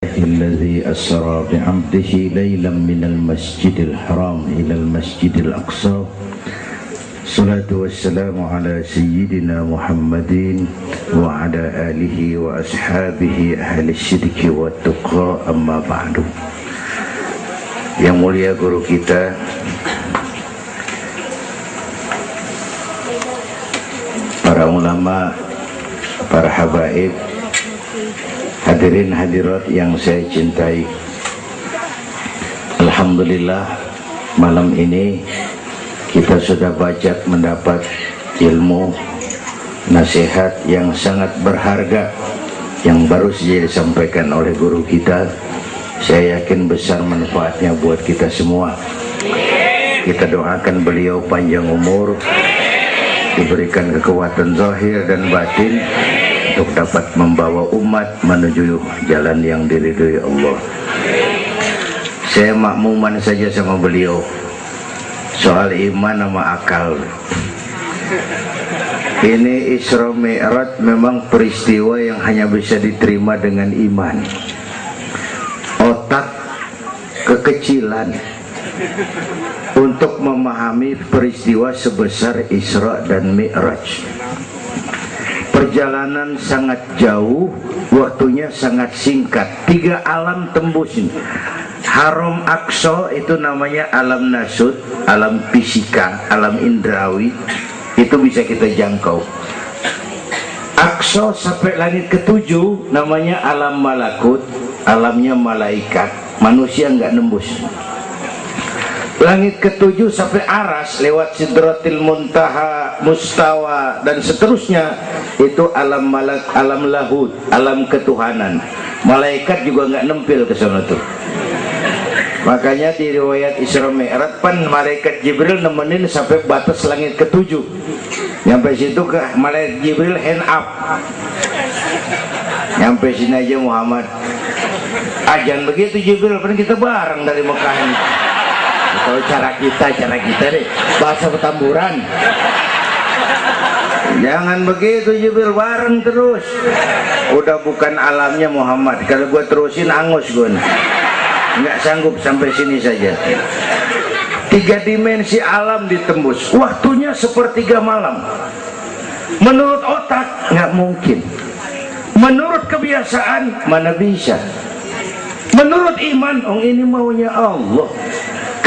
الذي أسرى بعبده ليلا من المسجد الحرام إلى المسجد الأقصى الصلاة والسلام على سيدنا محمد وعلى آله وأصحابه أهل الشرك والتقى أما بعد. Yang mulia guru kita para ulama, para habaib, hadirin hadirat yang saya cintai, alhamdulillah malam ini kita sudah banyak mendapat ilmu nasihat yang sangat berharga yang baru saja disampaikan oleh guru kita. Saya yakin besar manfaatnya buat kita semua. Kita doakan beliau panjang umur, diberikan kekuatan zahir dan batin untuk dapat membawa umat menuju jalan yang diridhoi Allah. Saya makmuman saja sama beliau soal iman sama akal. Ini Isra Mi'raj memang peristiwa yang hanya bisa diterima dengan iman. Otak kekecilan untuk memahami peristiwa sebesar Isra dan Mi'raj. Perjalanan sangat jauh, waktunya sangat singkat. 3 alam tembusin. Haram Aqsa itu namanya alam nasut, alam fisika, alam indrawi. Itu bisa kita jangkau. Aqsa sampai langit ke-7 namanya alam malakut, alamnya malaikat. Manusia nggak nembus. Langit ke-7 sampai aras lewat Sidratil Muntaha, Mustawa dan seterusnya itu alam malak, alam lahud, alam ketuhanan. Malaikat juga nggak nempel ke sana tuh. Makanya di riwayat Isra Mi'raj pan malaikat Jibril nemenin sampai batas langit ke-7. Nyampe situ ke malaikat Jibril hand up. Nyampe sini aja Muhammad. Jangan begitu Jibril, kan kita bareng dari Mekah ini. Kalau cara kita deh, bahasa Petamburan. Jangan begitu Jibril, bareng terus. Udah bukan alamnya Muhammad. Kalau gue terusin angus gue, nggak sanggup sampai sini saja. 3 dimensi alam ditembus. Waktunya sepertiga malam. Menurut otak nggak mungkin. Menurut kebiasaan mana bisa. Menurut iman, ini maunya Allah.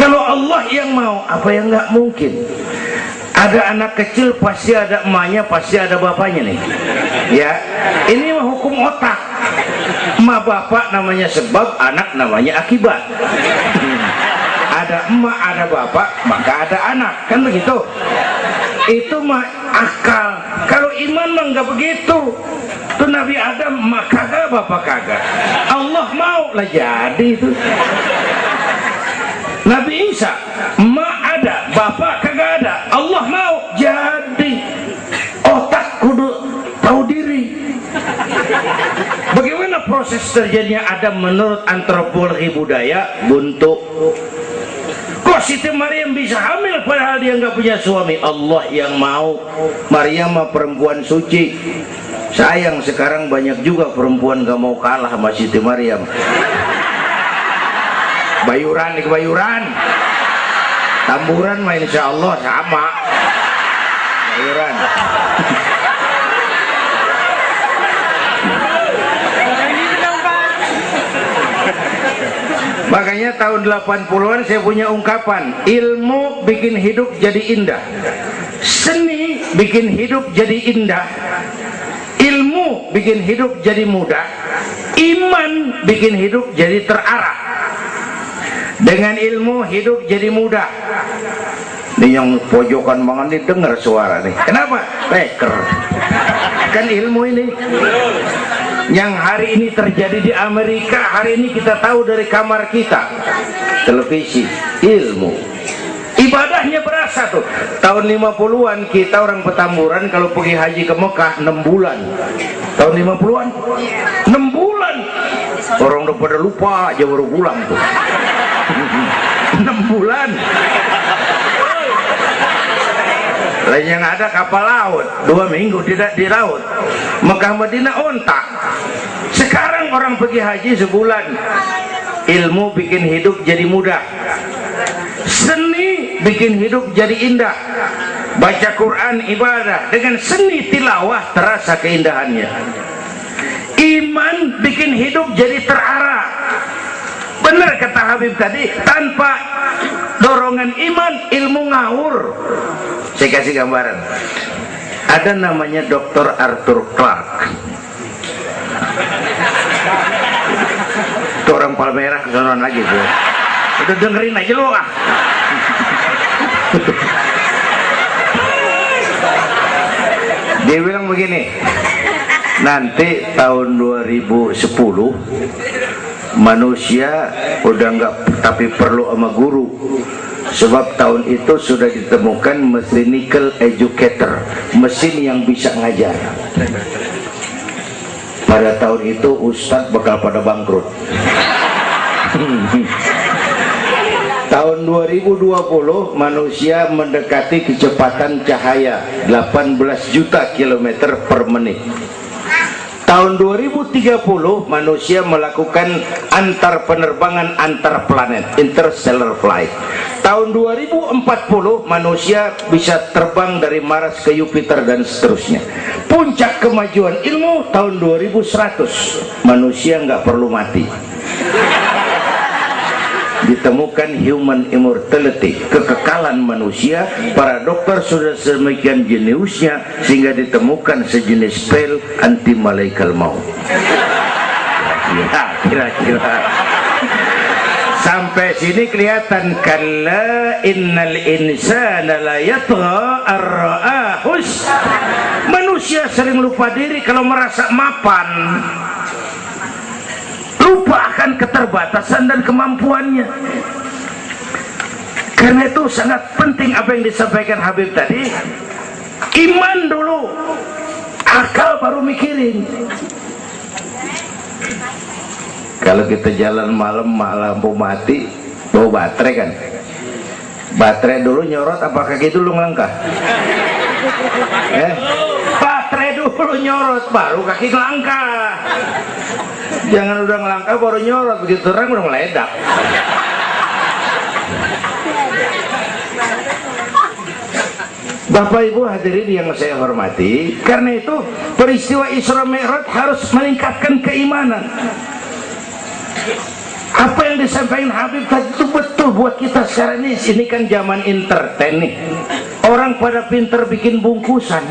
Kalau Allah yang mau, apa yang nggak mungkin? Ada anak kecil pasti ada emaknya, pasti ada bapaknya nih. Ya, ini mah hukum otak. Emak bapak namanya sebab, anak namanya akibat. Ada emak, ada bapak, maka ada anak, kan begitu? Itu mah akal. Kalau iman mah nggak begitu. Tuh Nabi Adam emak kagak, bapak kagak. Allah mau lah jadi itu. Nabi Isa emak ada, bapak kagak ada. Allah mau jadi. Otak kudu tahu diri. Bagaimana proses terjadinya Adam menurut antropologi budaya? Buntu. Kok Siti Maryam bisa hamil padahal dia nggak punya suami? Allah yang mau. Maryam mah perempuan suci. Sayang sekarang banyak juga perempuan gak mau kalah sama Siti Maryam. Bayuran di kebayuran, Tamburan mah insya Allah sama. Bayuran. Makanya tahun 80-an saya punya ungkapan, ilmu bikin hidup jadi indah, seni bikin hidup jadi indah, ilmu bikin hidup jadi mudah, iman bikin hidup jadi terarah. Dengan ilmu hidup jadi mudah. Ini yang pojokan banget nih dengar suara nih. Kenapa? Peker. Kan ilmu ini. Yang hari ini terjadi di Amerika, hari ini kita tahu dari kamar kita. Televisi, ilmu. Ibadahnya berasa tuh. Tahun 50-an kita orang Petamburan kalau pergi haji ke Mekah 6 bulan. Tahun 50-an 6 bulan. Orang udah pada lupa aja baru pulang tuh. 6 bulan. Lain yang ada kapal laut 2 minggu tidak di laut. Mekah Madinah ontak. Sekarang Sekarang orang pergi haji sebulan, ilmu bikin hidup jadi mudah, seni bikin hidup jadi indah. Baca Quran ibadah, dengan seni tilawah terasa keindahannya. Iman bikin hidup jadi terarah. Benar kata Habib tadi, tanpa dorongan iman ilmu ngawur. Saya kasih gambaran. Ada namanya Dr. Arthur Clarke. Itu orang Palmerah kesonoan lagi tuh. Udah dengerin aja lu ah. Dia bilang begini, nanti tahun 2010 manusia udah nggak tapi perlu sama guru, sebab tahun itu sudah ditemukan mechanical educator, mesin yang bisa ngajar. Pada tahun itu ustadz bakal pada bangkrut. Tahun 2020 manusia mendekati kecepatan cahaya 18 juta kilometer per menit. Tahun 2030 manusia melakukan antar penerbangan antar planet, interstellar flight. Tahun 2040 manusia bisa terbang dari Mars ke Jupiter dan seterusnya. Puncak kemajuan ilmu tahun 2100, manusia nggak perlu mati. Ditemukan human immortality, kekekalan manusia. Para dokter sudah sedemikian jeniusnya sehingga ditemukan sejenis pil anti malaikal maut. Ya, kira-kira sampai sini kelihatan. Kalla innal insana la yatgha ar-ra'ahus. Manusia sering lupa diri kalau merasa mapan, lupa akan keterbatasan dan kemampuannya. Karena itu sangat penting apa yang disampaikan Habib tadi. Iman dulu, akal baru mikirin. Kalau kita jalan malam lampu mati, bawa baterai kan, baterai dulu nyorot apa kaki dulu ngelangkah? Baterai dulu nyorot baru kaki ngelangkah. Jangan udah ngelangkah baru nyorot, begitu terang udah meledak. Bapak Ibu hadirin yang saya hormati, karena itu peristiwa Isra Mi'raj harus meningkatkan keimanan. Apa yang disampaikan Habib tadi itu betul buat kita sekarang ini. Ini kan zaman entertain nih. Orang pada pinter bikin bungkusan.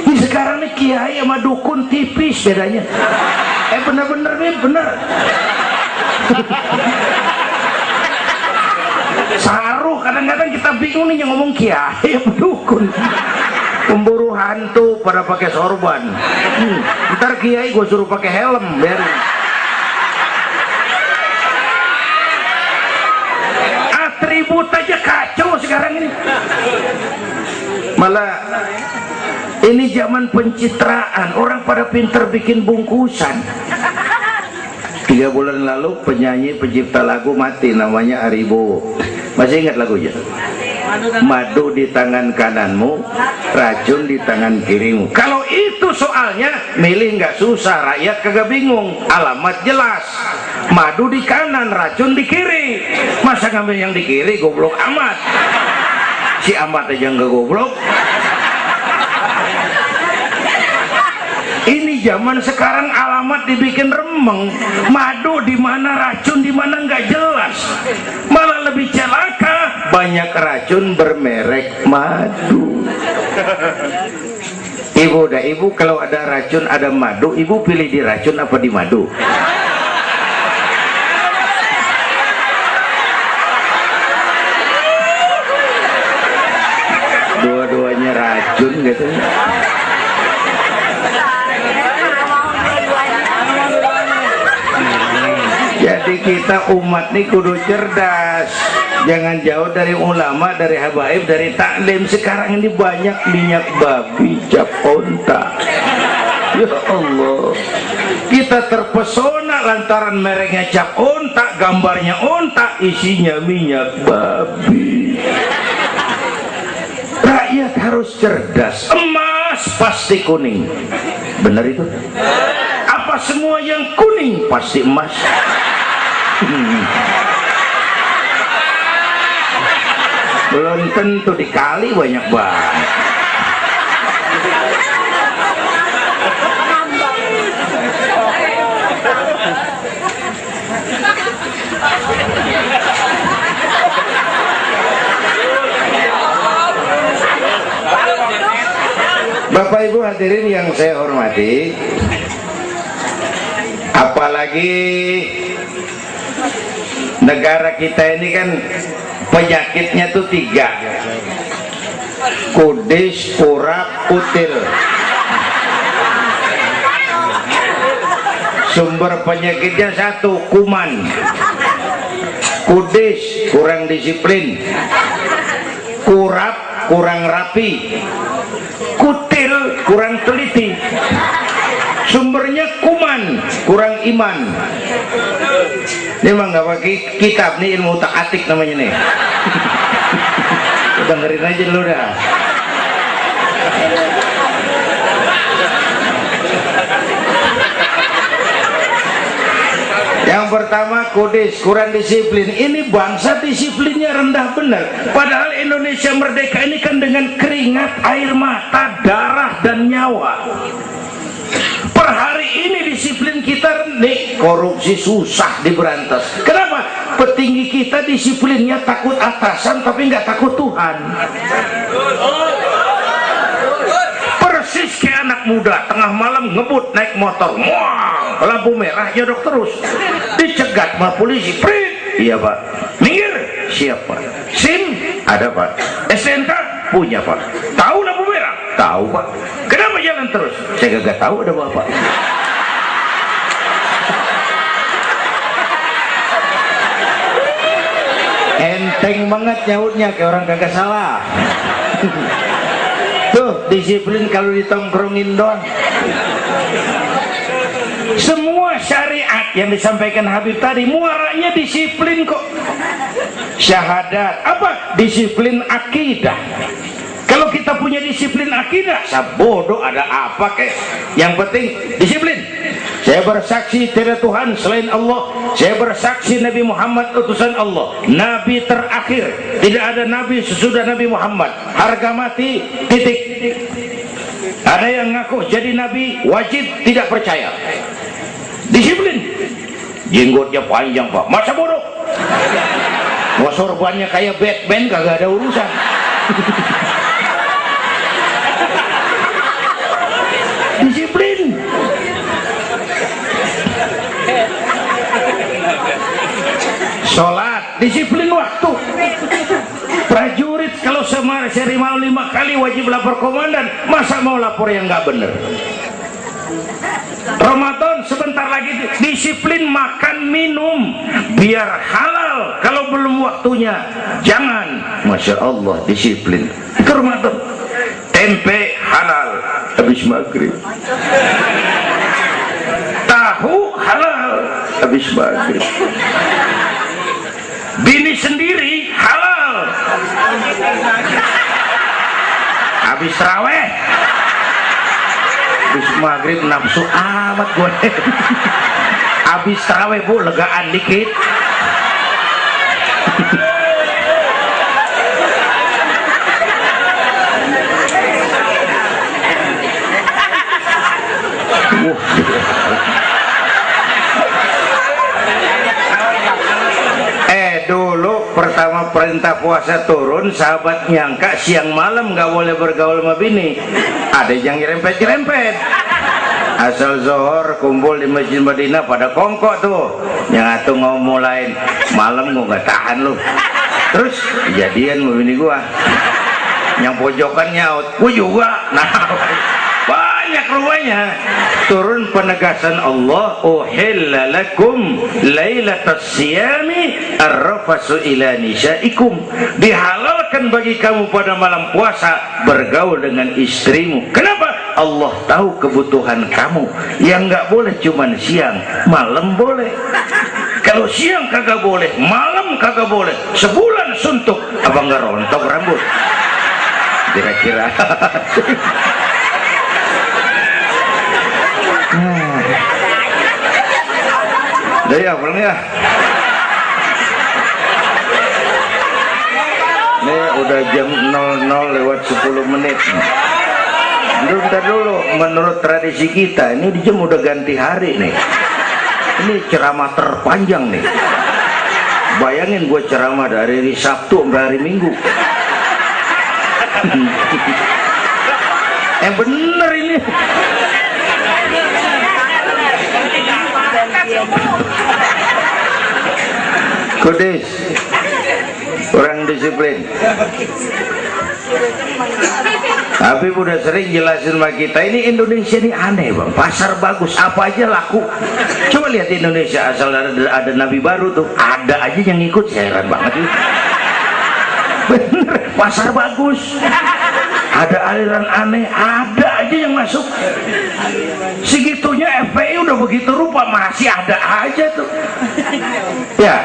Ini sekarang nih kiai sama dukun tipis bedanya. Bener-bener nih, bener. Saruh, kadang-kadang kita bingung nih yang ngomong kiai sama dukun. Pemburu hantu pada pakai sorban. Ntar kiai gue suruh pakai helm biar. Atribut aja kacau sekarang ini. Malah ini zaman pencitraan, orang pada pinter bikin bungkusan. 3 bulan lalu penyanyi pencipta lagu mati, namanya Aribo. Masih ingat lagunya? Madu di tangan kananmu, racun di tangan kirimu. Kalau itu soalnya milih nggak susah, rakyat kagak bingung, alamat jelas. Madu di kanan, racun di kiri. Masa ngambil yang di kiri, goblok amat. Si amat aja nggak goblok. Ini zaman sekarang alamat dibikin remeng, madu di mana, racun di mana nggak jelas. Malah lebih celaka, banyak racun bermerek madu. Ibu dah, ibu kalau ada racun ada madu, ibu pilih di racun apa di madu? Dua-duanya racun gitu. Jadi kita umat nih kudu cerdas, jangan jauh dari ulama, dari habaib, dari taklim. Sekarang ini banyak minyak babi, cap onta. Ya Allah, kita terpesona lantaran mereknya cap onta, gambarnya onta, isinya minyak babi. Rakyat harus cerdas. Emas pasti kuning, benar itu? semua yang kuning pasti emas. Belum tentu, dikali banyak banget. Bapak Ibu hadirin yang saya hormati, apalagi negara kita ini kan penyakitnya tuh 3: kudis, kurap, kutil. Sumber penyakitnya 1, kuman. Kudis, kurang disiplin. Kurap, kurang rapi. Kutil, kurang teliti. Sumbernya kuman, kurang iman. Ini mah nggak pakai kitab nih, ilmu utak atik namanya nih. Dengerin aja dulu dah. Yang pertama kudis, kurang disiplin. Ini bangsa disiplinnya rendah benar. Padahal Indonesia merdeka ini kan dengan keringat, air mata, darah dan nyawa. Per hari ini disiplin kita nih, korupsi susah diberantas. Kenapa? Petinggi kita disiplinnya takut atasan tapi nggak takut Tuhan. Persis kayak anak muda tengah malam ngebut naik motor, wah, lampu merah nyodok terus, dicegat sama polisi. Prit, iya pak. Minggir, siapa? SIM ada pak. SNK punya pak. Tahu lampu merah? Tahu pak. Kenapa jalan terus? Saya gak tahu ada bapak. Enteng banget nyautnya kayak orang kagak salah. Tuh disiplin kalau ditongkrongin doang. Semua syariat yang disampaikan Habib tadi muaranya disiplin kok. Syahadat apa? Disiplin akidah. Kalau kita punya disiplin akidah, sabodo ada apa kek? Yang penting disiplin. Saya bersaksi tiada Tuhan selain Allah. Saya bersaksi Nabi Muhammad utusan Allah, Nabi terakhir. Tidak ada Nabi sesudah Nabi Muhammad. Harga mati, titik. Ada yang ngaku jadi Nabi, wajib tidak percaya. Disiplin. Jenggotnya panjang pak, masa bodoh. Mau sorbannya kayak Batman, kagak ada urusan. Disiplin. Sholat, disiplin waktu. Prajurit kalau sehari mau 5 kali wajib lapor komandan, masa mau lapor yang nggak bener? Ramadan sebentar lagi, disiplin makan minum biar halal. Kalau belum waktunya jangan. Masya Allah, disiplin. Itu Ramadan. Tempe halal habis maghrib, tahu halal habis maghrib, bini sendiri halal habis raweh, habis maghrib nafsu amat gue. Habis raweh bu, legaan dikit. Dulu pertama perintah puasa turun, sahabat nyangka siang malam nggak boleh bergaul sama bini. Ada yang nyerempet-nyerempet. Asal zohor kumpul di Masjid Madinah pada kongkok tuh. Yang atuh mau mulai malam gua nggak tahan lu. Terus kejadian sama bini gua. Yang pojokan nyaut, gua juga. Nah, banyak rupanya. Turun penegasan Allah, uhilla lakum lailatas siyami arrafasu ila nisaikum. Dihalalkan bagi kamu pada malam puasa bergaul dengan istrimu. Kenapa? Allah tahu kebutuhan kamu. Yang nggak boleh cuman siang, malam boleh. Kalau siang kagak boleh, malam kagak boleh. Sebulan suntuk, apa nggak rontok rambut? Kira-kira. ya ya. Ini udah jam 00 lewat 10 menit. Bentar dulu, menurut tradisi kita ini di jam udah ganti hari nih. Ini ceramah terpanjang nih. Bayangin gue ceramah dari hari Sabtu sampai hari Minggu. Bener ini. Kudis, kurang disiplin. Tapi udah sering jelasin sama kita, ini Indonesia ini aneh bang, pasar bagus apa aja laku. Coba lihat Indonesia, asal ada nabi baru tuh ada aja yang ikut, heran banget itu. Bener, pasar bagus, ada aliran aneh, ada aja yang masuk. Segitunya FPI udah begitu rupa, masih ada aja tuh. Ya,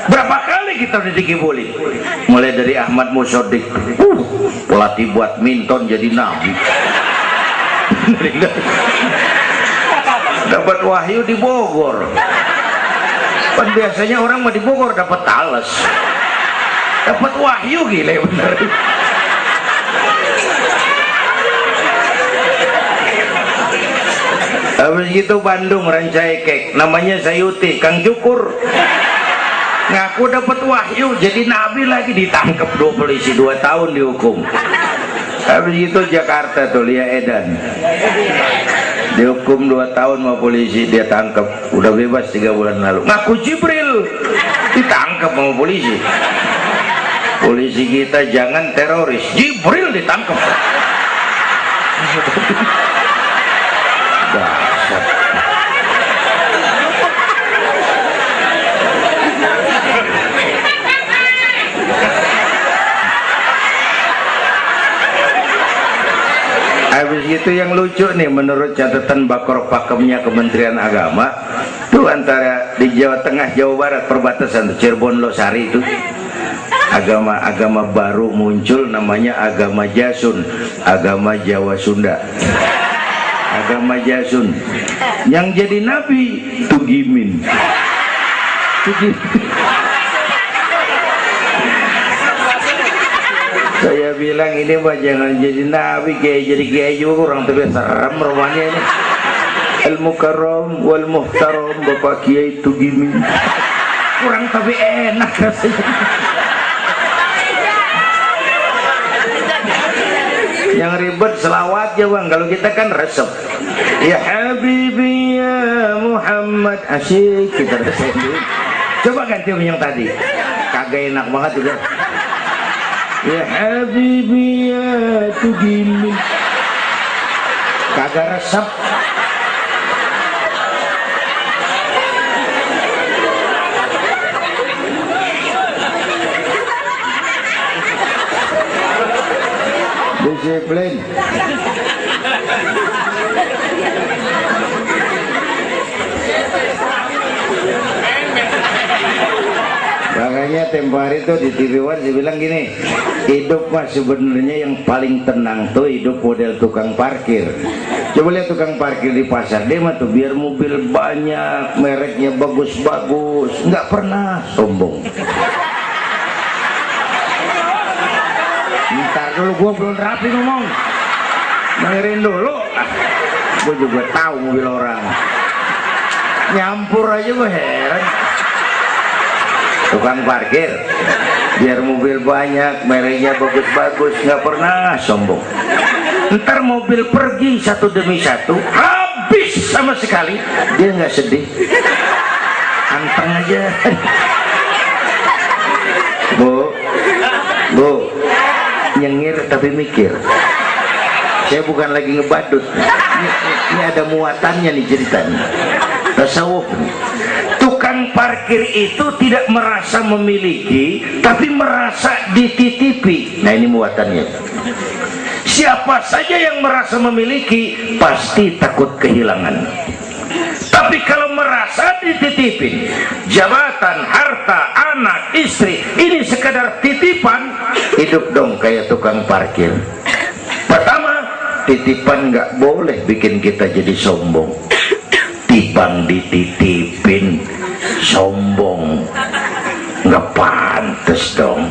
berapa kali kita udah dikibulin, mulai dari Ahmad Musodik, pelatih badminton jadi nabi. Dapat wahyu di Bogor. Kan biasanya orang mah di Bogor dapat tales, dapat wahyu, gila bener. Habis gitu Bandung Rancaikek, namanya Sayuti, Kang Cukur, ngaku dapat wahyu jadi nabi lagi, ditangkap 2 polisi 2 tahun dihukum. Habis itu Jakarta tuh Lia Edan dihukum 2 tahun sama polisi, dia tangkap, udah bebas 3 bulan lalu. Ngaku Jibril ditangkap sama polisi. Polisi kita jangan teroris, Jibril ditangkap. Habis itu yang lucu nih, menurut catatan Bakor Pakemnya Kementerian Agama tuh, antara di Jawa Tengah Jawa Barat perbatasan Cirebon Losari itu agama baru muncul, namanya agama Jasun, agama Jawa Sunda. Agama Jasun yang jadi nabi Tugimin. Saya bilang ini mah jangan jadi nabi, kayak jadi kiai juga kurang tapi serem rumahnya ini. Al Mukarram wal Muhtaram Bapak Kiai Tugimin, kurang tapi enak rasanya. Yang ribet selawat ya bang, kalau kita kan resep. Ya Habibi ya Muhammad, asyik kita resep. Coba ganti yang tadi, kagak enak banget udah. Ya Habibi ya Tugimin, kagak resep. Disiplin. Makanya tempo hari itu di TV One saya bilang gini, hidup mah sebenarnya yang paling tenang tuh hidup model tukang parkir. Coba lihat tukang parkir di pasar, dia mah tuh biar mobil banyak, mereknya bagus-bagus, nggak pernah sombong. Ntar dulu, gua belum rapi ngomong, dengerin dulu. Gua juga tahu mobil orang, nyampur aja gua heran. Tukang parkir biar mobil banyak, mereknya bagus-bagus, nggak pernah sombong. Ntar mobil pergi satu demi satu, habis sama sekali, dia nggak sedih, anteng aja. Bu, nyengir tapi mikir. Saya bukan lagi ngebadut, ini ada muatannya nih ceritanya. Tasawuf. Tukang parkir itu tidak merasa memiliki, tapi merasa dititipi. Nah ini muatannya. Siapa saja yang merasa memiliki pasti takut kehilangan. Tapi kalau merasa dititipin, jabatan, harta, anak, istri, ini sekadar titipan, hidup dong kayak tukang parkir. Pertama, titipan nggak boleh bikin kita jadi sombong. tibang dititipin sombong, nggak pantes dong.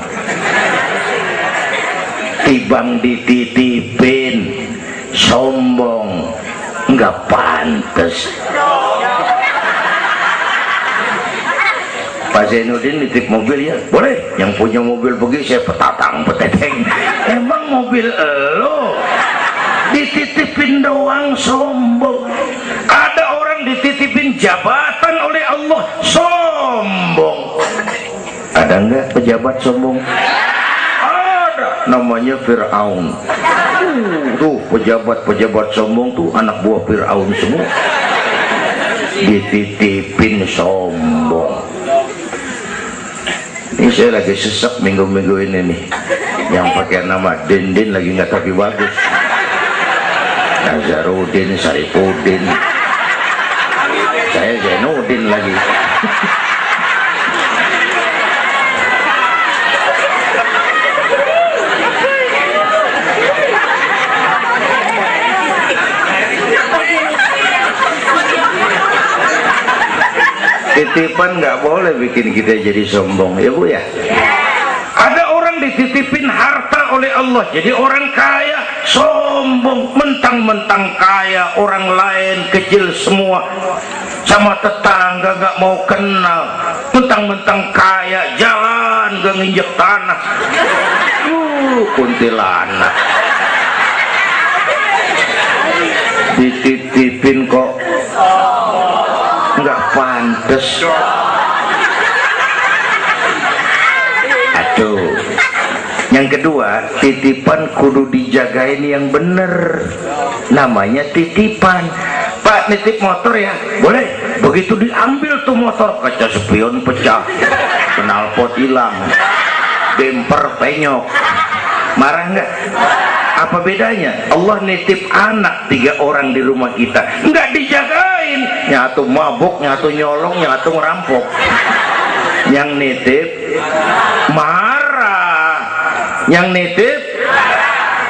Tibang dititipin sombong, nggak pantes. Pak Zainuddin nitip mobil ya, boleh. Yang punya mobil begitu saya petatang peteteng. Emang mobil lo dititipin doang sombong. Ada orang dititipin jabatan oleh Allah sombong. Ada nggak pejabat sombong? Ada, namanya Fir'aun. Tuh pejabat-pejabat sombong tuh anak buah Fir'aun semua. Dititipin sombong. Ini saya lagi sesek minggu-minggu ini nih. Yang pakai nama Dindin lagi nggak tapi bagus. Nazarudin, Saripudin, saya Zainuddin lagi. Titipan nggak boleh bikin kita jadi sombong, ya Bu ya. Ada orang dititipin harta oleh Allah jadi orang kaya sombong, mentang-mentang kaya, orang lain kecil semua, sama tetangga gak mau kenal, mentang-mentang kaya jalan gak nginjek tanah. Kuntilanak dititipin kok nggak pantes. Aduh. Yang kedua, titipan kudu dijagain yang bener. Namanya titipan. Pak, nitip motor ya? Boleh. Begitu diambil tuh motor, kaca spion pecah, knalpot hilang, bemper penyok. Marah nggak? Apa bedanya? Allah nitip anak 3 orang di rumah kita, nggak dijagain, nyatu mabuk, nyatu nyolong, nyatu ngerampok. Yang nitip marah, yang nitip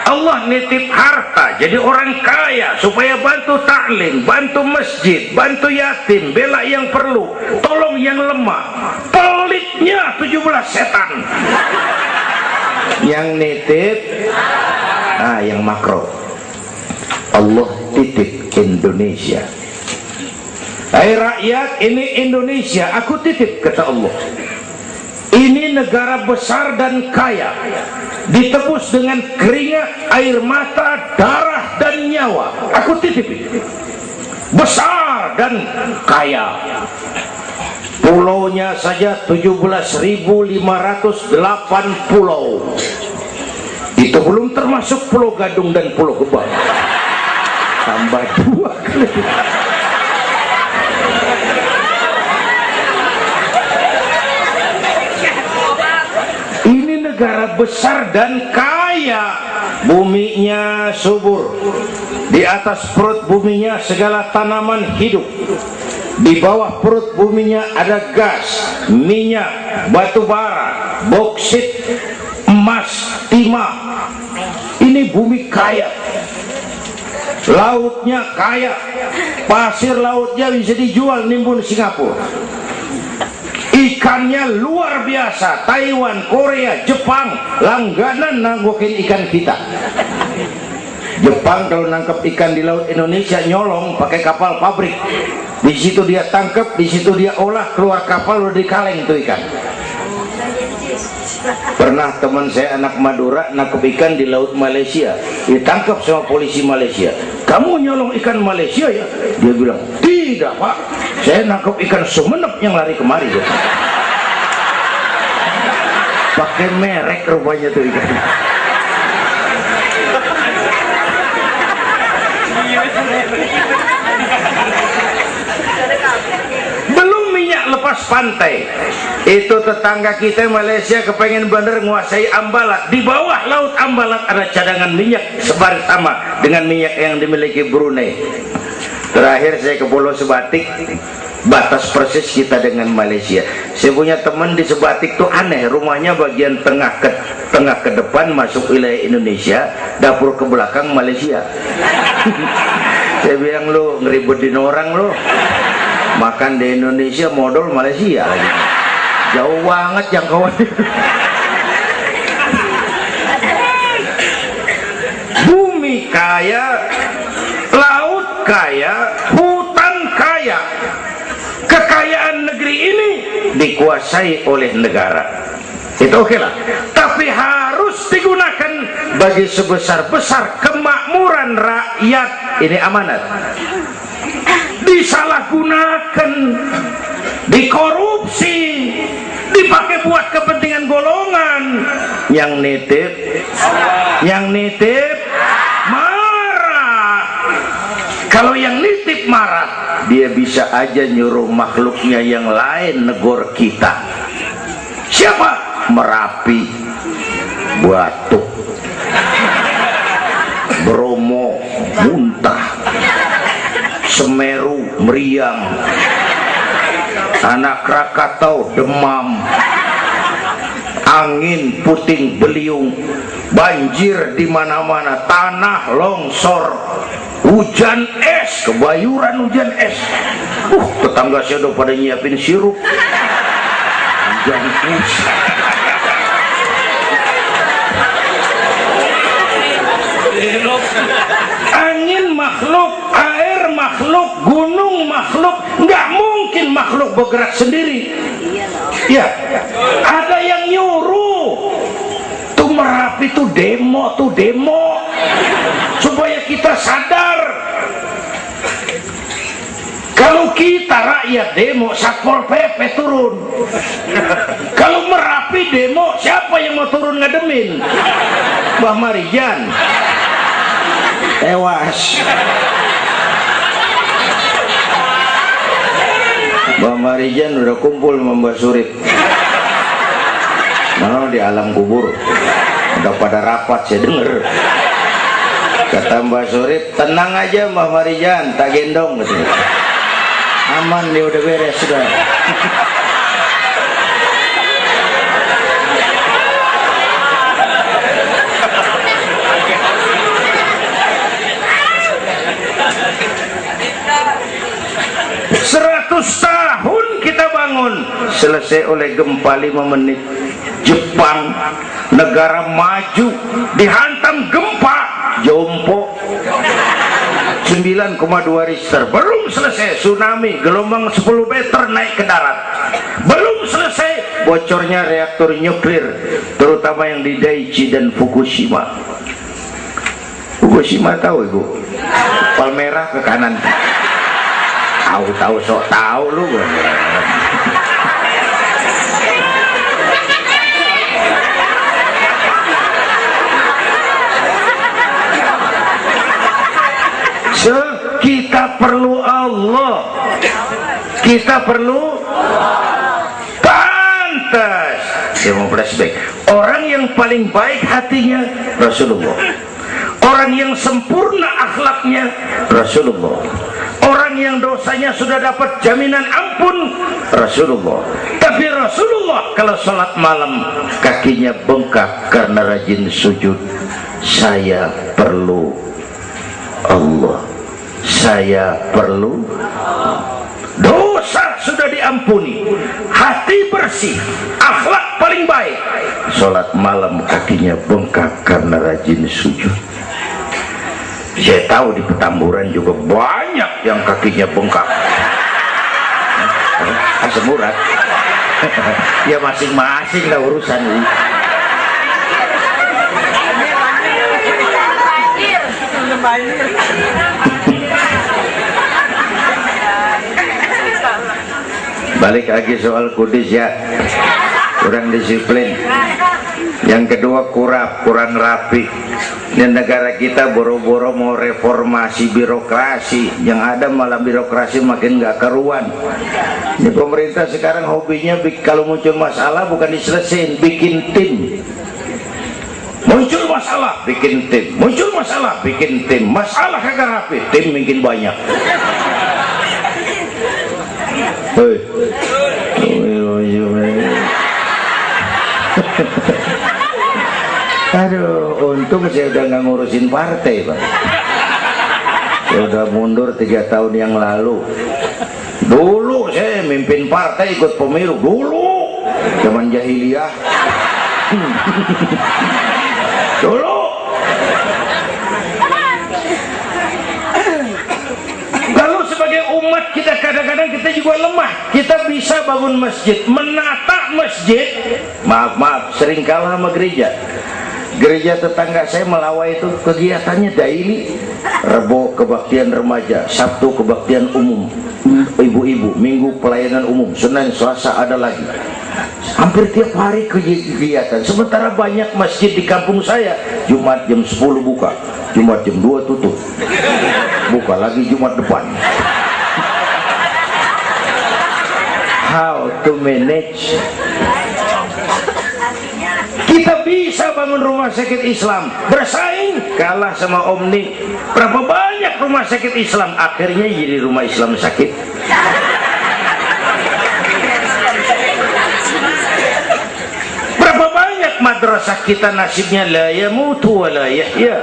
Allah nitip harta jadi orang kaya supaya bantu taklim, bantu masjid, bantu yatim, bela yang perlu, tolong yang lemah. Pelitnya 17 setan. Yang nitip yang makro Allah titip Indonesia. Hai rakyat, ini Indonesia aku titip, kata Allah. Ini negara besar dan kaya, ditebus dengan keringat, air mata, darah dan nyawa. Aku titip ini. Besar dan kaya. Pulaunya saja 17.508 pulau. Itu belum termasuk Pulau Gadung dan Pulau Gebang. Tambah 2 kali. Ini negara besar dan kaya. Buminya subur. Di atas perut buminya segala tanaman hidup. Di bawah perut buminya ada gas, minyak, batu bara, boksit, emas, timah. Ini bumi kaya. Lautnya kaya. Pasir lautnya bisa dijual nimbun Singapura. Ikannya luar biasa. Taiwan, Korea, Jepang langganan nanggokin ikan kita. Jepang kalau nangkep ikan di laut Indonesia nyolong pakai kapal pabrik. Di situ dia tangkap, di situ dia olah, keluar kapal udah dikaleng tuh ikan. Pernah teman saya anak Madura nangkep ikan di laut Malaysia, ditangkap sama polisi Malaysia. Kamu nyolong ikan Malaysia ya? Dia bilang, tidak Pak, saya nangkep ikan Sumenep yang lari kemari. Pakai merek rupanya tuh ikan. Belum minyak lepas pantai. Itu tetangga kita Malaysia kepengen bener nguasai Ambalat. Di bawah laut Ambalat ada cadangan minyak sebar sama dengan minyak yang dimiliki Brunei. Terakhir saya ke Pulau Sebatik, batas persis kita dengan Malaysia. Saya punya teman di Sebatik tuh aneh, rumahnya bagian tengah ke depan masuk wilayah Indonesia, dapur ke belakang Malaysia. Saya bilang, lu ngeributin orang lu. Makan di Indonesia modal Malaysia lagi. Jauh banget jangkauan. Bumi kaya, laut kaya, hutan kaya. Kekayaan negeri ini dikuasai oleh negara. Itu oke lah. Tapi harus digunakan bagi sebesar-besar kemakmuran rakyat. Ini amanat. Disalahgunakan, dikorupsi, dipakai buat kepentingan golongan. Yang nitip marah. Kalau yang nitip marah, dia bisa aja nyuruh makhluknya yang lain negor kita. Siapa? Merapi, Batuk, Bromo muntah, Semeru meriang, Anak Krakatau demam, angin puting beliung, banjir di mana-mana, tanah longsor, hujan es, kebayuran hujan es. Tetangga saya udah pada nyiapin sirup. Hujan es. Angin makhluk, air makhluk, gunung makhluk, nggak mungkin makhluk bergerak sendiri. Ya, ada yang nyuruh. Tuh Merapi tuh demo supaya kita sadar. Kalau kita rakyat demo, Satpol PP turun. Kalau Merapi demo, siapa yang mau turun ngademin? Mbah Marijan tewas. Mbah Marijan udah kumpul sama Mbah Surip. Malah di alam kubur udah pada rapat, saya denger. Kata Mbah Surip, tenang aja Mbah Marijan, tak gendong gitu. Aman, dia udah beres sudah. 100 tahun kita bangun, selesai oleh gempa 5 menit. Jepang, negara maju, dihantam gempa, jompo 9,2 Richter. Belum selesai tsunami, gelombang 10 meter naik ke darat. Belum selesai bocornya reaktor nuklir, terutama yang di Daiichi dan Fukushima. Fukushima tahu ibu? Palmerah ke kanan. Tahu sok tahu lu. Kita perlu Allah. Kita perlu pantas. Dia mau flashback. Orang yang paling baik hatinya Rasulullah. Orang yang sempurna akhlaknya Rasulullah. Orang yang dosanya sudah dapat jaminan ampun Rasulullah. Tapi Rasulullah kalau sholat malam kakinya bengkak karena rajin sujud. Saya perlu Allah. Saya perlu. Dosa sudah diampuni, hati bersih, akhlak paling baik. Sholat malam kakinya bengkak karena rajin sujud. Saya tahu di Petamburan juga banyak yang kakinya bengkak. Asam urat. Ya masing-masing lah urusan ini. Balik lagi soal kudus ya, kurang disiplin. Yang kedua kurang rapi. Dan negara kita boro-boro mau reformasi birokrasi, yang ada malah birokrasi makin gak karuan. Ini pemerintah sekarang hobinya kalau muncul masalah bukan diselesain, bikin tim. Muncul masalah, bikin tim. Muncul masalah, bikin tim. Masalah kagak rapi, tim makin banyak. Hei. Aduh, untung saya udah nggak ngurusin partai, Pak. Saya udah mundur 3 tahun yang lalu. Dulu saya mimpin partai ikut pemilu dulu zaman jahiliyah. Dulu. Lalu sebagai umat kita kadang-kadang kita juga lemah. Kita bisa bangun masjid, menata masjid. Maaf, sering kalah sama gereja. Gereja tetangga saya Melawai itu kegiatannya daily. Rebo kebaktian remaja, Sabtu kebaktian umum, ibu-ibu, Minggu pelayanan umum, Senin Selasa ada lagi. Hampir tiap hari kegiatan. Sementara banyak masjid di kampung saya Jumat jam 10 buka, Jumat jam 2 tutup, buka lagi Jumat depan. How to manage? Kita bisa bangun rumah sakit Islam, bersaing kalah sama Omni. Berapa banyak rumah sakit Islam akhirnya jadi rumah Islam sakit. Berapa banyak madrasah kita nasibnya la yamutu wa la yahya,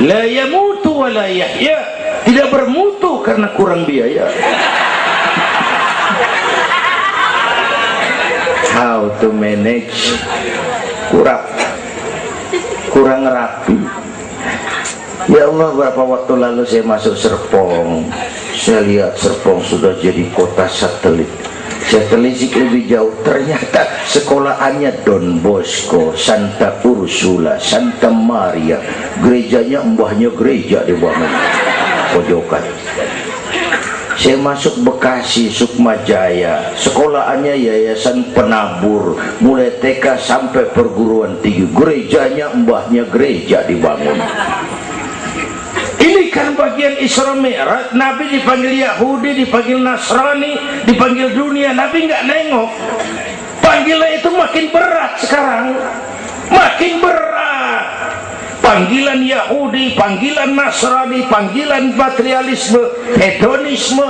la yamutu wa la yahya, tidak bermutu karena kurang biaya. How to manage? Kurang rapi. Ya Allah, berapa waktu lalu saya masuk Serpong, saya lihat Serpong sudah jadi kota satelit. Saya telisik lebih jauh, ternyata sekolahannya Don Bosco, Santa Ursula, Santa Maria, gerejanya mbahnya gereja dibangun pojokan. Saya masuk Bekasi, Sukmajaya, sekolahannya Yayasan Penabur, mulai TK sampai perguruan tinggi, gerejanya mbahnya gereja dibangun. Ini kan bagian Isra Mi'raj. Nabi dipanggil Yahudi, dipanggil Nasrani, dipanggil dunia, Nabi nggak nengok. Panggilan itu makin berat sekarang, makin berat. Panggilan Yahudi, panggilan Nasrani, panggilan materialisme, hedonisme.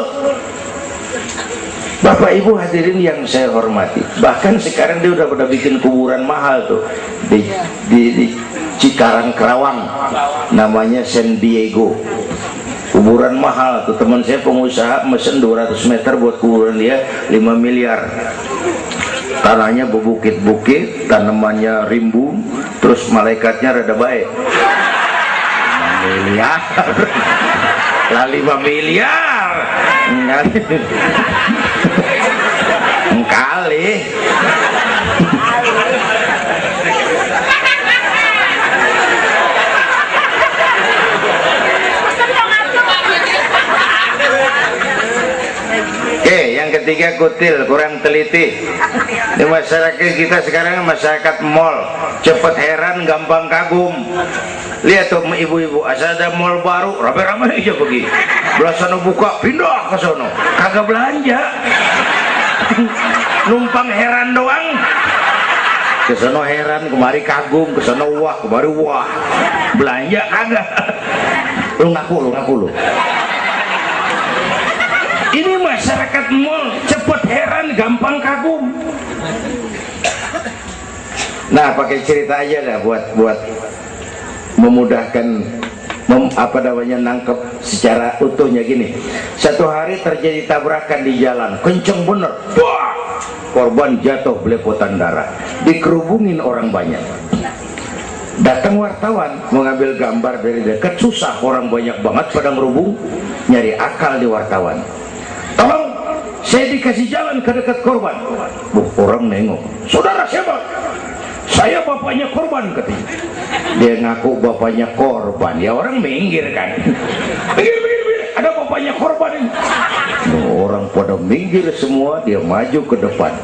Bapak Ibu hadirin yang saya hormati, bahkan sekarang dia udah bikin kuburan mahal tuh di Cikarang Kerawang, namanya San Diego. Kuburan mahal tuh, teman saya pengusaha mesen 200 meter buat kuburan dia 5 miliar. Tanahnya berbukit-bukit, tanamannya rimbun, terus malaikatnya rada baik. 5 miliar lah, 5 miliar kali. Yang ketiga kutil, kurang teliti. Di masyarakat kita sekarang masyarakat mall, cepet heran, gampang kagum. Lihat tuh ibu-ibu, asal ada mall baru, rame-rame aja pergi. Belah sana buka, pindah ke sono, kagak belanja. Numpang heran doang. Ke sono heran, kemari kagum, ke sono wah, kemari wah. Belanja kagak. Lu ngaku lu. Ini masyarakat mall, cepet heran, gampang kagum. Nah, pakai cerita aja dah buat memudahkan nangkep secara utuhnya gini. Satu hari terjadi tabrakan di jalan, kenceng bener. Wah, korban jatuh belepotan darah, dikerubungin orang banyak. Datang wartawan mengambil gambar dari dekat, susah, orang banyak banget pada ngerubung, nyari akal di wartawan. Tolong, saya dikasih jalan ke dekat korban. Orang nengok, saudara siapa? Saya bapaknya korban, katanya. Dia ngaku bapaknya korban, ya orang minggir kan. Minggir, ada bapaknya korban ini. Orang pada minggir semua, dia maju ke depan.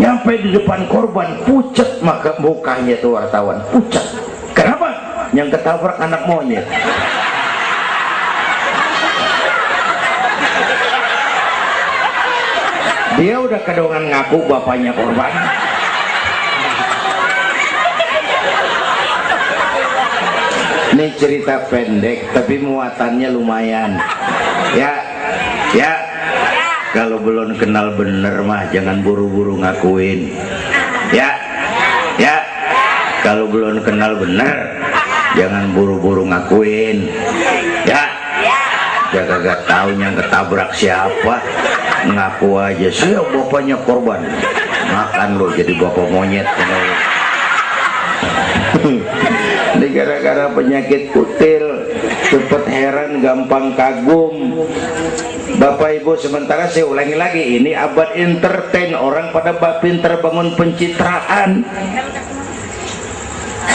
Nyampe di depan korban, pucat maka mukanya tuh wartawan, pucat. Kenapa? Yang ketabrak anak monyet. Dia udah kedongan ngaku bapaknya korban. Ini cerita pendek tapi muatannya lumayan. Ya. Kalau belum kenal bener mah jangan buru-buru ngakuin. Ya. Kalau belum kenal bener jangan buru-buru ngakuin. Ya. Dia kagak tahu yang ketabrak siapa. ngaku aja saya bapaknya korban, makan lo jadi bapak monyet. Ini gara-gara penyakit kutil, cepet heran, gampang kagum. Bapak Ibu, sementara saya ulangi lagi, ini abad entertain, orang pada pinter bangun pencitraan.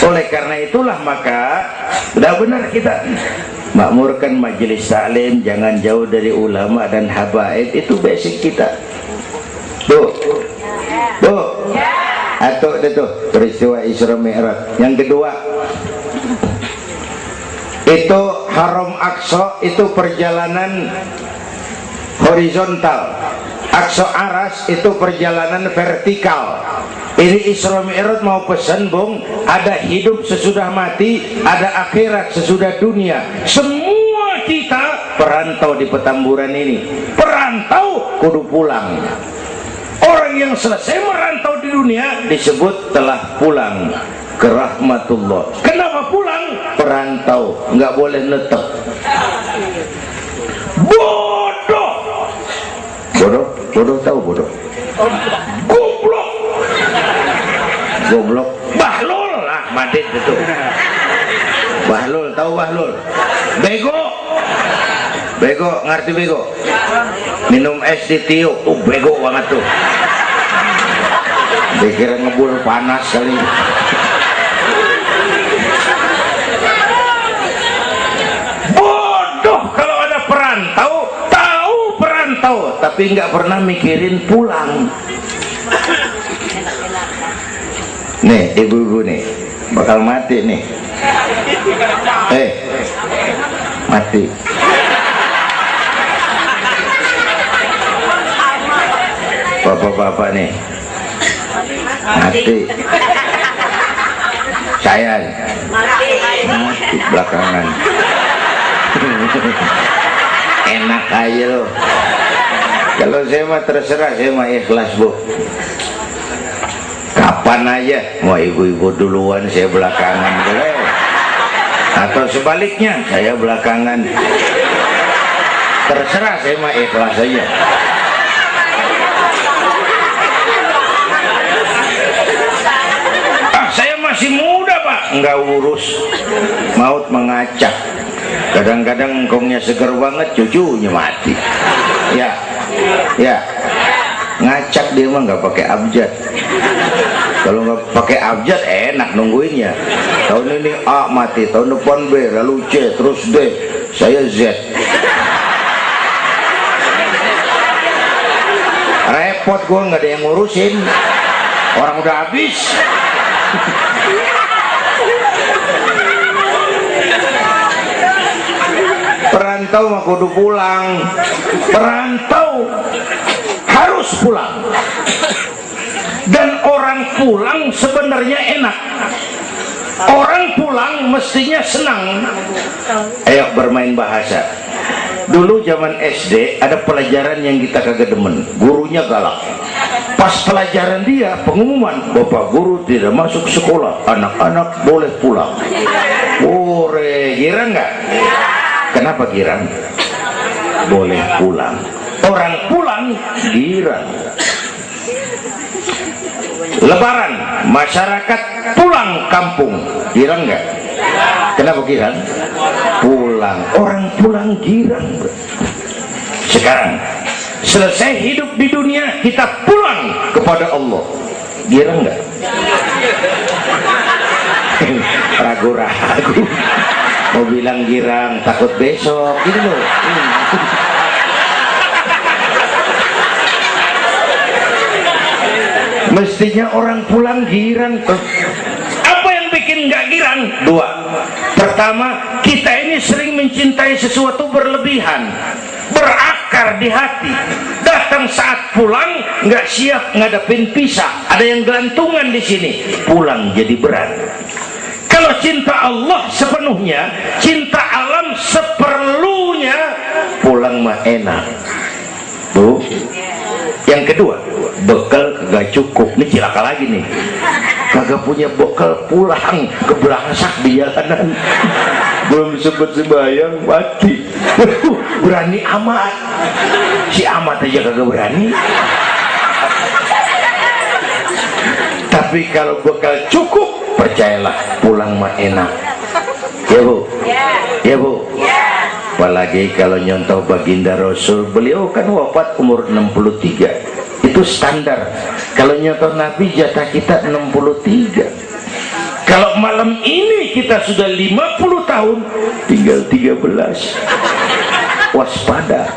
Oleh karena itulah maka sudah benar kita makmurkan majelis taklim, jangan jauh dari ulama dan habaib, itu basic kita. Tuh, tuh, atau itu peristiwa Isra Mi'raj. Yang kedua, itu Haram Aqsa, itu perjalanan horizontal. Aqsa Aras itu perjalanan vertikal. Ini Isra Mi'raj mau pesan, Bung, ada hidup sesudah mati, ada akhirat sesudah dunia. Semua kita perantau di petamburan ini. Perantau kudu pulang. Orang yang selesai merantau di dunia disebut telah pulang ke rahmatullah. Kenapa pulang? Perantau, nggak boleh netep. Bodoh. Bodoh, bodoh tahu bodoh. Goblok. Goblok. Bahlul lah, Madit itu. Bahlul, tahu Bahlul? Bego. Bego, ngerti bego? Minum es ditiup, bego banget tuh. Dikira ngebul panas kali. Bodoh kalau ada perantau, tahu perantau, tapi nggak pernah mikirin pulang. Nih, ibu-ibu nih, bakal mati nih. Mati. Bapak-bapak nih, mati. Saya mati belakangan. Enak aja loh. Kalau saya mah terserah, saya mah ikhlas, Bu. Kapan aja, mau ibu-ibu duluan, saya belakangan, boleh. Atau sebaliknya, saya belakangan. Terserah, saya mah ikhlas aja. Saya masih muda, Pak. Enggak urus. Maut mengacak. Kadang-kadang engkongnya seger banget, cucunya mati. Ya, ya. Ngacak dia mah nggak pakai abjad. Kalau nggak pakai abjad enak nungguinnya. Tahun ini A mati, tahun depan B, lalu C, terus D, saya Z. Repot gua, nggak ada yang ngurusin. Orang udah habis. Perantau mah kudu pulang. Perantau harus pulang. Dan orang pulang sebenarnya enak. Orang pulang mestinya senang. Ayo bermain bahasa. Dulu zaman SD ada pelajaran yang kita kagak demen, gurunya galak. Pas pelajaran dia pengumuman, Bapak guru tidak masuk sekolah, anak-anak boleh pulang. Ore, girang nggak? Kenapa girang? Boleh pulang. Orang pulang girang. Lebaran, masyarakat pulang kampung, girang nggak? Kenapa girang? Pulang. Orang pulang girang. Sekarang selesai hidup di dunia, kita pulang kepada Allah, girang nggak? Ragu-ragu. Mau bilang girang, takut besok gitu loh. Mestinya orang pulang girang. Apa yang bikin nggak girang? Dua. Pertama, kita ini sering mencintai sesuatu berlebihan, berakar di hati. Datang saat pulang nggak siap ngadepin pisah, ada yang gelantungan di sini, pulang jadi berat. Kalau cinta Allah sepenuhnya, cinta alam seperlunya, pulang mah enak. Tuh. Yang kedua, bekal kagak cukup. Ini cilaka lagi nih. Kagak punya bekal, pulang kebelangsak di jalanan. Belum sempet sembahyang mati. Berani amat. Si Ahmad aja kagak berani. Tapi kalau bekal cukup, percayalah pulang mah enak. Ya Bu? Ya Bu? Apalagi kalau nyontoh baginda Rasul, beliau kan wafat umur 63. Itu standar. Kalau nyontoh Nabi jatah kita 63. Kalau malam ini kita sudah 50 tahun, tinggal 13. Waspada.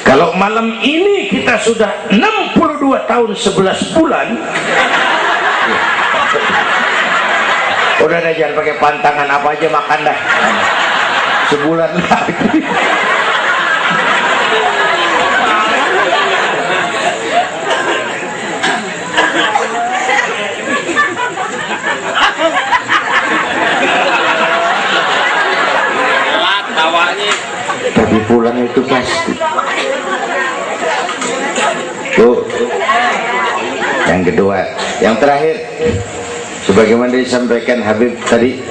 Kalau malam ini kita sudah 62 tahun 11 bulan, udah dah, jangan pakai pantangan, apa aja makan dah. Sebulan lagi. Tapi pulang itu pasti. Tuh. Yang kedua, yang terakhir, sebagaimana disampaikan Habib tadi,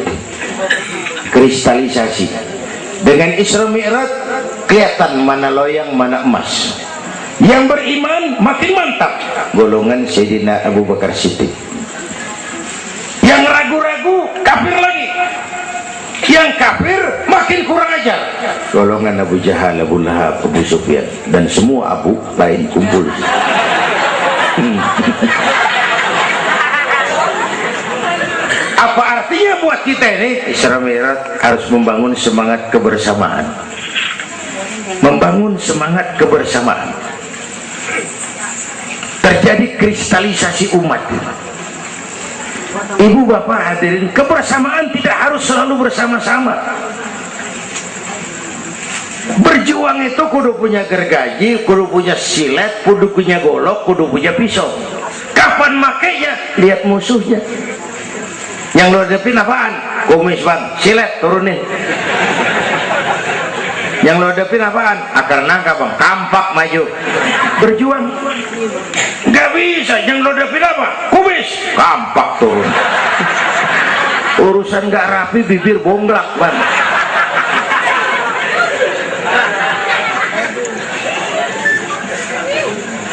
kristalisasi. Dengan Isra Mi'raj kelihatan mana loyang mana emas. Yang beriman makin mantap, golongan Sayyidina Abu Bakar Siddiq. Yang ragu-ragu kafir lagi. Yang kafir makin kurang ajar, golongan Abu Jahal, Abu Lahab, Abu Sufyan, dan semua Abu lain kumpul. Apa artinya buat kita ini? Isra Mi'raj harus membangun semangat kebersamaan, membangun semangat kebersamaan. Terjadi kristalisasi umat. Ibu bapak hadirin, kebersamaan tidak harus selalu bersama-sama. Berjuang itu kudu punya gergaji, kudu punya silet, kudu punya golok, kudu punya pisau. Kapan makainya? Lihat musuhnya. Yang lo hadapin apaan? Kumis bang, silet turunin. Yang lo hadapin apaan? Akar nangka bang, kampak maju. Berjuang. Gak bisa, yang lo hadapin apa? Kumis, kampak turun. Urusan gak rapi, bibir bonglak bang.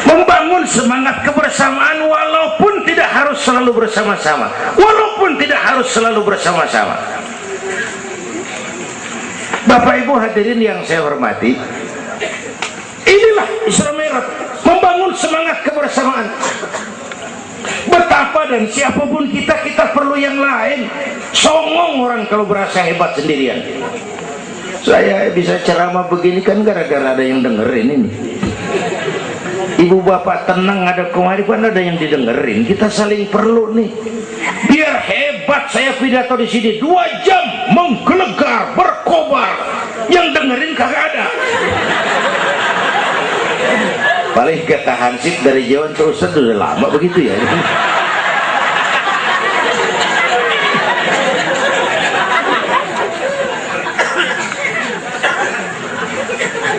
Membangun semangat kebersamaan walaupun tidak harus selalu bersama-sama, walaupun tidak harus selalu bersama-sama. Bapak Ibu hadirin yang saya hormati, inilah Isra Mi'raj, membangun semangat kebersamaan. Betapa dan siapapun kita, kita perlu yang lain. Songong orang kalau berasa hebat sendirian. Saya bisa ceramah begini kan gara-gara ada yang dengerin ini. Ibu bapak tenang, ada kemaripan, ada yang didengerin. Kita saling perlu nih. Biar hebat saya pidato di sini 2 jam menggelegar, berkobar. Yang dengerin kagak ada. Paling kata Hansip dari Jawa terus udah lama begitu ya.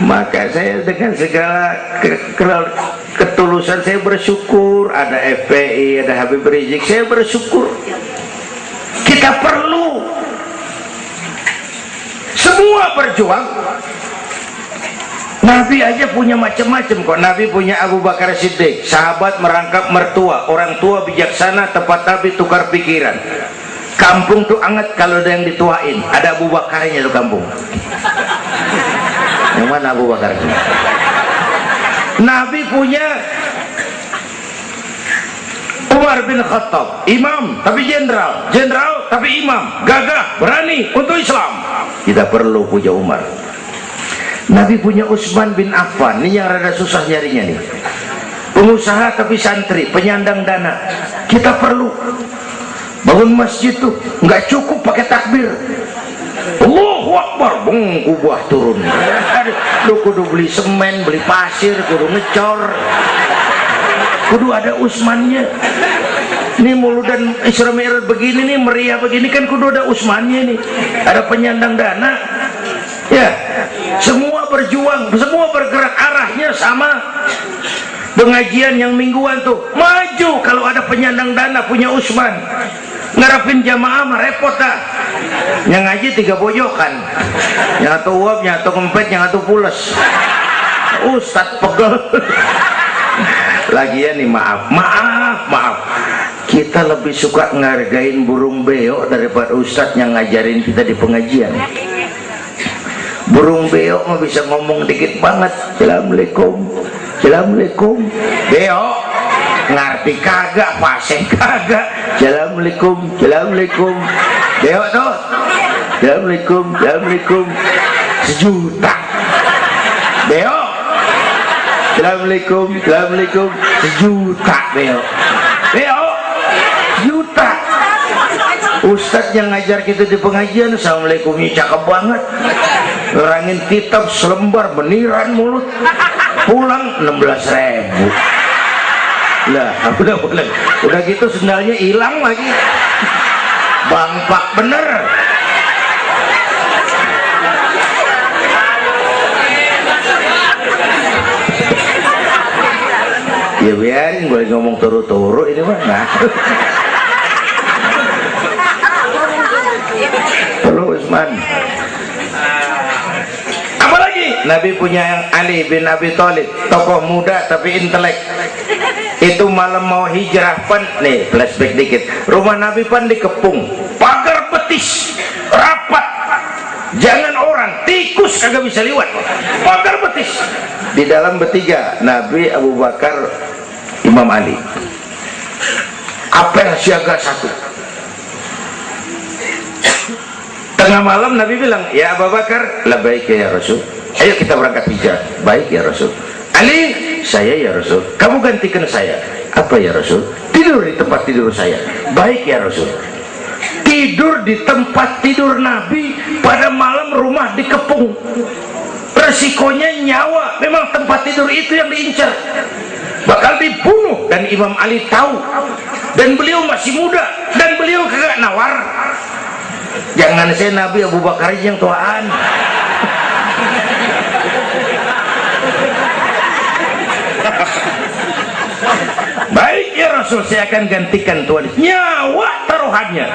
Maka saya dengan segala ketulusan saya bersyukur ada FPI, ada Habib Rizik, saya bersyukur. Kita perlu semua berjuang. Nabi aja punya macam-macam kok. Nabi punya Abu Bakar Siddiq, sahabat merangkap mertua, orang tua bijaksana, tempat Nabi tukar pikiran. Kampung tuh anget kalau ada yang dituain, ada Abu Bakarnya tuh kampung. Yang mana Abu Bakar? Nabi punya Umar bin Khattab, imam tapi jenderal, jenderal tapi imam, gagah, berani untuk Islam. Kita perlu punya Umar. Nabi punya Utsman bin Affan, ini yang rada susah nyarinya nih. Pengusaha tapi santri, penyandang dana. Kita perlu bangun masjid tuh nggak cukup pakai takbir. Allahu Akbar, kubah turun. Lu kudu beli semen, beli pasir, kudu ngecor, kudu ada Utsmannya. Ini Mauludan Isra Mi'raj begini nih, meriah begini kan kudu ada Utsmannya nih. Ada penyandang dana. Ya, semua berjuang, semua bergerak arahnya sama. Pengajian yang mingguan tuh maju kalau ada penyandang dana punya Utsman. Ngarapin jamaah mah repot dah. Yang ngaji 3 pojokan, yang satu uap, yang satu kempet, yang satu pules. Ustadz pegel. Lagian nih, maaf, kita lebih suka ngargain burung beo daripada ustadz yang ngajarin kita di pengajian. Burung beo mah bisa ngomong dikit banget, assalamualaikum, assalamualaikum. Beo ngerti kagak, fasih kagak, assalamualaikum, assalamualaikum. Beo tuh, assalamualaikum, assalamualaikum. 1 juta. Beo, assalamualaikum, assalamualaikum. 1 juta beo. Beo, juta. Ustadz yang ngajar kita di pengajian, assalamualaikumnya cakep banget, ngerangin kitab selembar beniran mulut, pulang 16.000. Lah udah gitu sendalnya hilang lagi, bangpak bener. Ya biarin, boleh ngomong turu-turu ini mah. Nah. Halo Usman. Apalagi Nabi punya yang Ali bin Abi Thalib, tokoh muda tapi intelek. Itu malam mau hijrah pan, nih flashback dikit. Rumah Nabi pan dikepung, pagar betis, rapat. Jangan orang, tikus kagak bisa lewat. Pagar betis. Di dalam bertiga, Nabi, Abu Bakar, Imam Ali. Apel siaga 1. Tengah malam Nabi bilang, ya Abu Bakar, labbaik ya Rasul, ayo kita berangkat hijrah. Baik ya Rasul. Ali, saya ya Rasul. Kamu gantikan saya. Apa ya Rasul? Tidur di tempat tidur saya. Baik ya Rasul. Tidur di tempat tidur Nabi pada malam rumah dikepung. Resikonya nyawa. Memang tempat tidur itu yang diincar, bakal dibunuh, dan Imam Ali tahu, dan beliau masih muda, dan beliau kagak nawar. Jangan saya Nabi, Abu Bakar yang tuaan. Baik ya Rasul, saya akan gantikan tuan. Nyawa taruhannya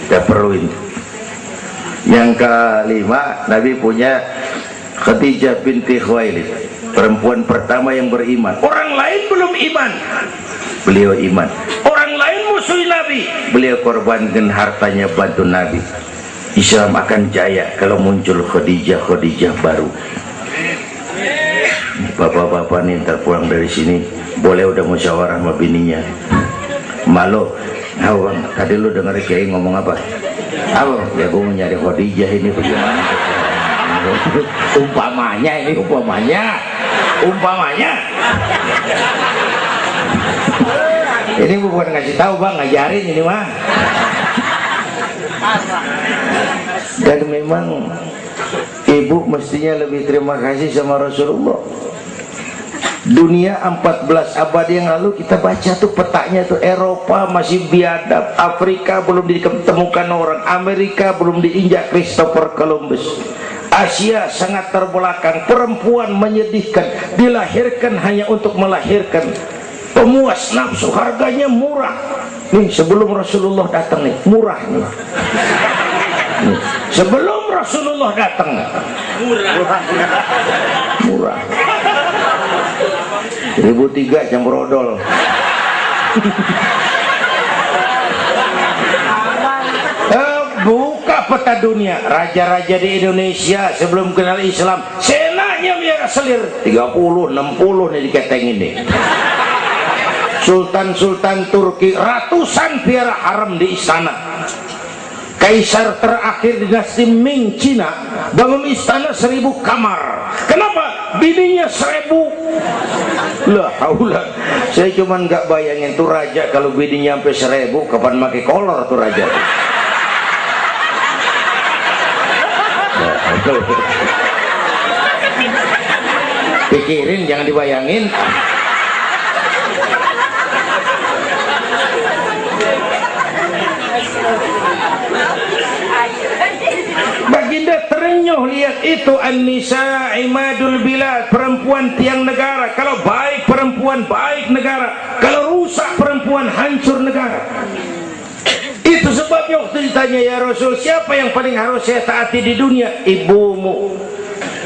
kita perluin. Yang kelima, Nabi punya Khadijah binti Khuwailid, perempuan pertama yang beriman. Orang lain belum iman, beliau iman. Orang lain musuh Nabi, beliau korbankan hartanya bantu Nabi. Islam akan jaya kalau muncul Khadijah baru. Bapak-bapak nih ntar pulang dari sini boleh udah musyawarah sama bininya. Malu, bang, tadi lu denger Kiai ngomong apa? Apa? Ya gue mau nyari Khadijah ini bagaimana? Umpamanya ini, umpamanya. Ini bukan ngasih tahu bang, ngajarin ini mah. Dan memang ibu mestinya lebih terima kasih sama Rasulullah. Dunia 14 abad yang lalu kita baca tuh petanya tuh, Eropa masih biadab, Afrika belum ditemukan orang, Amerika belum diinjak Christopher Columbus, Asia sangat terbelakang, perempuan menyedihkan, dilahirkan hanya untuk melahirkan, pemuas nafsu, harganya murah. Nih sebelum Rasulullah datang nih, murah nih. Nih, sebelum Rasulullah datang, murah. 1003 jam brodol. Buka peta dunia, raja-raja di Indonesia sebelum kenal Islam, senanya biara selir 30, 60 nih diketengin nih. Sultan-sultan Turki ratusan biara haram di istana. Kaisar terakhir dinasti Ming Cina bangun istana 1000 kamar. Kenapa? Bininya 1000. Lah haula. Saya cuman nggak bayangin tuh raja kalau bininya sampai 1000, kapan pakai kolor tuh raja. Pikirin, jangan dibayangin. Baginda terenyuh lihat itu, an-nisa imadul bilad, perempuan tiang negara. Kalau baik perempuan, baik negara. Kalau rusak perempuan, hancur negara. Itu sebabnya Nabi waktu ditanya, ya Rasul, siapa yang paling harus saya taati di dunia? Ibumu.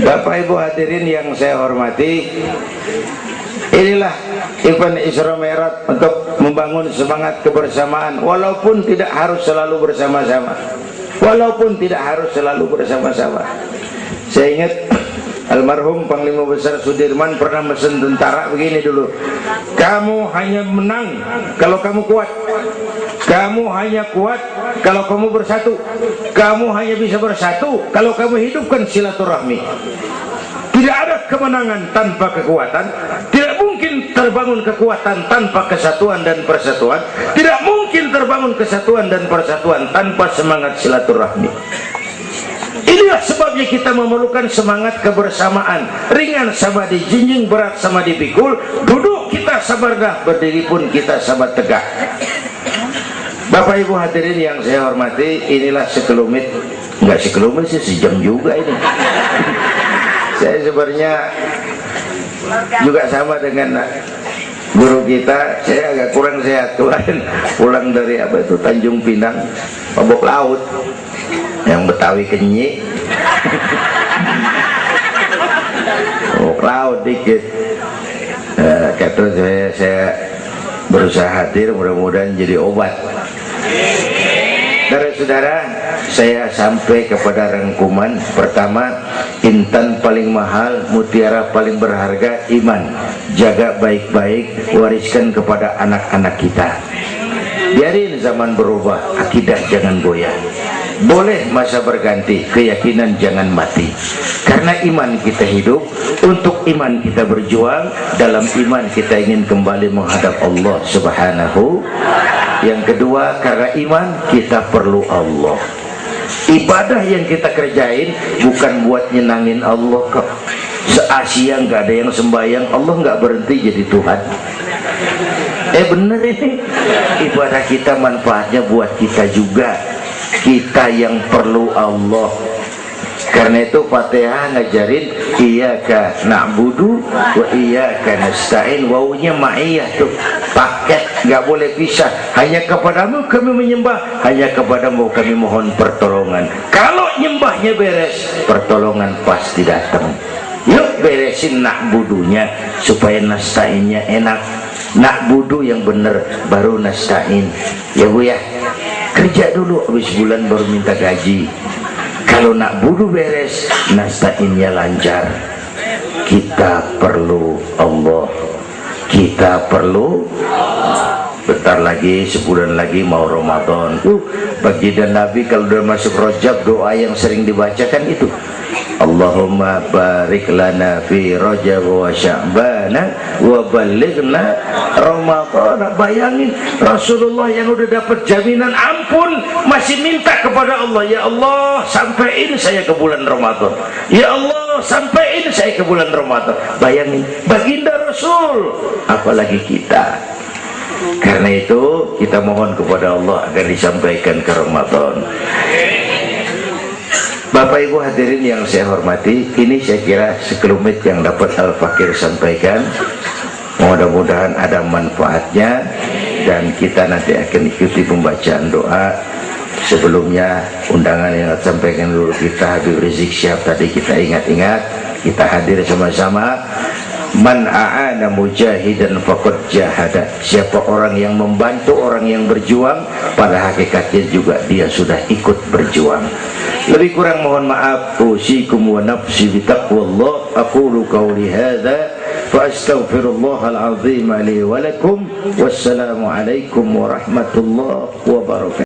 Bapak Ibu hadirin yang saya hormati, inilah event Isra Mi'raj untuk membangun semangat kebersamaan, walaupun tidak harus selalu bersama-sama. Walaupun tidak harus selalu bersama-sama. Saya ingat almarhum Panglima Besar Sudirman pernah mesen tentara begini dulu, kamu hanya menang kalau kamu kuat, kamu hanya kuat kalau kamu bersatu, kamu hanya bisa bersatu kalau kamu hidupkan silaturahmi. Tidak ada kemenangan tanpa kekuatan, tidak mungkin terbangun kekuatan tanpa kesatuan dan persatuan, tidak mungkin terbangun kesatuan dan persatuan tanpa semangat silaturahmi. Inilah sebabnya kita memerlukan semangat kebersamaan. Ringan sama dijinjing, berat sama dipikul, duduk kita sabar dah, berdiri pun kita sabar tegak. Bapak Ibu hadirin yang saya hormati, inilah sekelumit, enggak sekelumit sih, sejam juga ini. Saya sebenarnya juga sama dengan guru kita, saya agak kurang sehat kemarin pulang dari apa itu Tanjung Pinang, mabok laut, yang Betawi kenyik, mabok laut dikit. Kata saya berusaha hadir, mudah-mudahan jadi obat. Saudara-saudara, saya sampai kepada rangkuman pertama, intan paling mahal, mutiara paling berharga, iman. Jaga baik-baik, wariskan kepada anak-anak kita. Biarin zaman berubah, akidah jangan goyah. Boleh masa berganti, keyakinan jangan mati. Karena iman kita hidup, untuk iman kita berjuang, dalam iman kita ingin kembali menghadap Allah Subhanahu. Yang kedua, karena iman kita perlu Allah. Ibadah yang kita kerjain bukan buat nyenangin Allah kok. Se-Asia nggak ada yang sembahyang, Allah nggak berhenti jadi Tuhan. Bener ini, ibadah kita manfaatnya buat kita juga. Kita yang perlu Allah. Karena itu Fatihah ngajarin iyyaka na'budu wa iyyaka nasta'in. Wawunya ma'iyah tuh, paket, nggak boleh pisah. Hanya kepadamu kami menyembah, hanya kepadamu kami mohon pertolongan. Kalau nyembahnya beres, pertolongan pasti datang. Yuk beresin na'budunya supaya nasta'innya enak. Na'budu yang bener, baru nasta'in. Ya Bu ya, kerja dulu, habis bulan baru minta gaji. Kalau nak budu beres, nasta'innya lancar. Kita perlu Allah. Kita perlu. Bentar lagi, sebulan lagi mau Ramadan. Baginda Nabi kalau udah masuk Rajab, doa yang sering dibacakan itu, Allahumma barik lana fi Rajab wa Sya'bana wa balighna Ramadan. Bayangin Rasulullah yang udah dapat jaminan ampun masih minta kepada Allah, ya Allah sampaiin saya ke bulan Ramadan, ya Allah sampaiin saya ke bulan Ramadan. Bayangin baginda Rasul, apalagi kita. Karena itu kita mohon kepada Allah agar disampaikan ke Ramadan. Bapak Ibu hadirin yang saya hormati, ini saya kira sekelumit yang dapat Al-Fakir sampaikan. Mudah-mudahan ada manfaatnya, dan kita nanti akan ikuti pembacaan doa. Sebelumnya undangan yang sampaikan dulu kita, Habib Rizik Syihab tadi kita ingat-ingat, kita hadir sama-sama. Man a'ana mujahidan faqad jahada. Siapa orang yang membantu orang yang berjuang, pada hakikatnya juga dia sudah ikut berjuang. Lebih kurang mohon maaf. Usikum wa nafsi bitaqwallah. Aqulu qawli hadza fa astaghfirullahal azim li wa lakum. Wassalamu alaikum warahmatullahi wabarakatuh.